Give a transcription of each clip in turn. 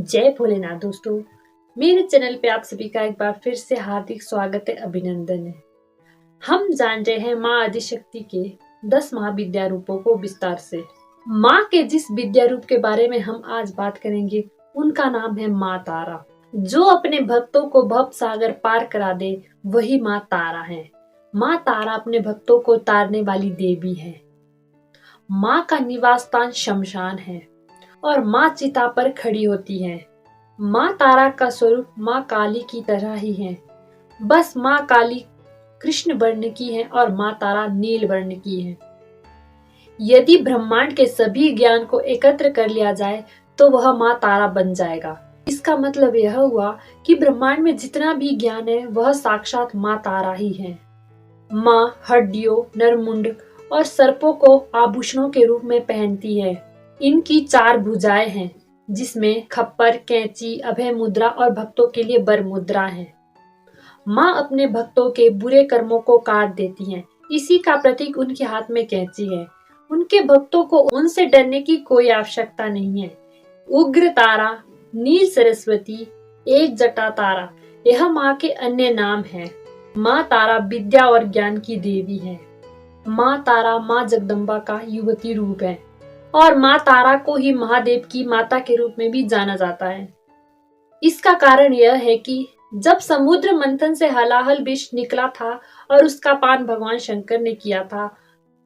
जय भोलेनाथ दोस्तों। मेरे चैनल पे आप सभी का एक बार फिर से हार्दिक स्वागत है, अभिनंदन है। हम जान रहे हैं माँ आदिशक्ति के 10 महाविद्या रूपों को विस्तार से। माँ के जिस विद्या रूप के बारे में हम आज बात करेंगे उनका नाम है माँ तारा। जो अपने भक्तों को भव सागर पार करा दे वही माँ तारा है। माँ तारा अपने भक्तों को तारने वाली देवी है। माँ का निवास स्थान शमशान है और माँ चिता पर खड़ी होती है। माँ तारा का स्वरूप माँ काली की तरह ही है, बस माँ काली कृष्ण वर्ण की है और माँ तारा नील वर्ण की है। यदि ब्रह्मांड के सभी ज्ञान को एकत्र कर लिया जाए तो वह माँ तारा बन जाएगा। इसका मतलब यह हुआ कि ब्रह्मांड में जितना भी ज्ञान है वह साक्षात माँ तारा ही है। माँ हड्डियों, नरमुंड और सर्पों को आभूषणों के रूप में पहनती है। इनकी 4 भुजाएं हैं, जिसमें खप्पर, कैंची, अभय मुद्रा और भक्तों के लिए बर मुद्रा है। माँ अपने भक्तों के बुरे कर्मों को काट देती हैं। इसी का प्रतीक उनके हाथ में कैंची है। उनके भक्तों को उनसे डरने की कोई आवश्यकता नहीं है। उग्र तारा, नील सरस्वती, एक जटा तारा, यह माँ के अन्य नाम हैं। माँ तारा विद्या और ज्ञान की देवी है। माँ तारा माँ जगदम्बा का युवती रूप है और माँ तारा को ही महादेव की माता के रूप में भी जाना जाता है। इसका कारण यह है कि जब समुद्र मंथन से हलाहल विष निकला था और उसका पान भगवान शंकर ने किया था,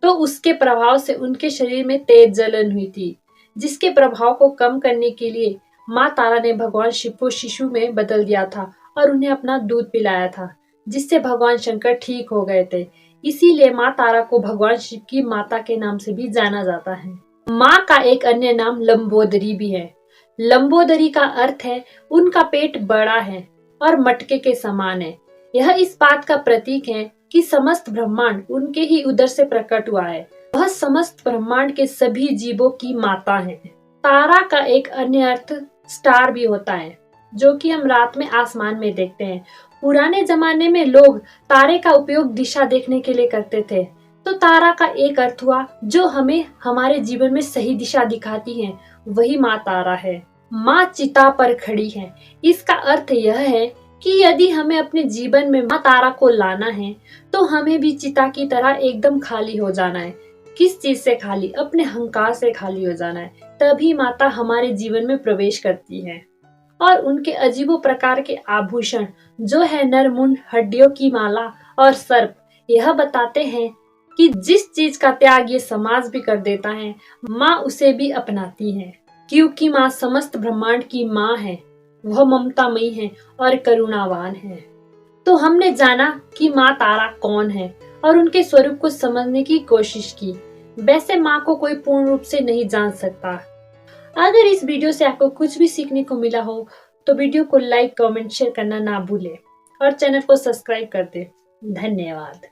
तो उसके प्रभाव से उनके शरीर में तेज जलन हुई थी, जिसके प्रभाव को कम करने के लिए माँ तारा ने भगवान शिव को शिशु में बदल दिया था और उन्हें अपना दूध पिलाया था, जिससे भगवान शंकर ठीक हो गए थे। इसीलिए माँ तारा को भगवान शिव की माता के नाम से भी जाना जाता है। माँ का एक अन्य नाम लंबोदरी भी है। लंबोदरी का अर्थ है उनका पेट बड़ा है और मटके के समान है। यह इस बात का प्रतीक है कि समस्त ब्रह्मांड उनके ही उदर से प्रकट हुआ है। वह समस्त ब्रह्मांड के सभी जीवों की माता है। तारा का एक अन्य अर्थ स्टार भी होता है, जो कि हम रात में आसमान में देखते हैं। पुराने जमाने में लोग तारे का उपयोग दिशा देखने के लिए करते थे, तो तारा का एक अर्थ हुआ जो हमें हमारे जीवन में सही दिशा दिखाती है, वही माँ तारा है। माँ चिता पर खड़ी है। इसका अर्थ यह है कि यदि हमें अपने जीवन में माँ तारा को लाना है तो हमें भी चिता की तरह एकदम खाली हो जाना है। किस चीज से खाली? अपने अहंकार से खाली हो जाना है। तभी माता हमारे जीवन में प्रवेश करती है। और उनके अजीबो प्रकार के आभूषण जो है नरमुंड, हड्डियों की माला और सर्प, यह बताते हैं कि जिस चीज का त्याग ये समाज भी कर देता है, माँ उसे भी अपनाती है। क्योंकि माँ समस्त ब्रह्मांड की माँ है, वह ममतामयी है और करुणावान है। तो हमने जाना कि माँ तारा कौन है और उनके स्वरूप को समझने की कोशिश की। वैसे माँ को कोई पूर्ण रूप से नहीं जान सकता। अगर इस वीडियो से आपको कुछ भी सीखने को मिला हो तो वीडियो को लाइक, कमेंट, शेयर करना ना भूलें और चैनल को सब्सक्राइब कर दें। धन्यवाद।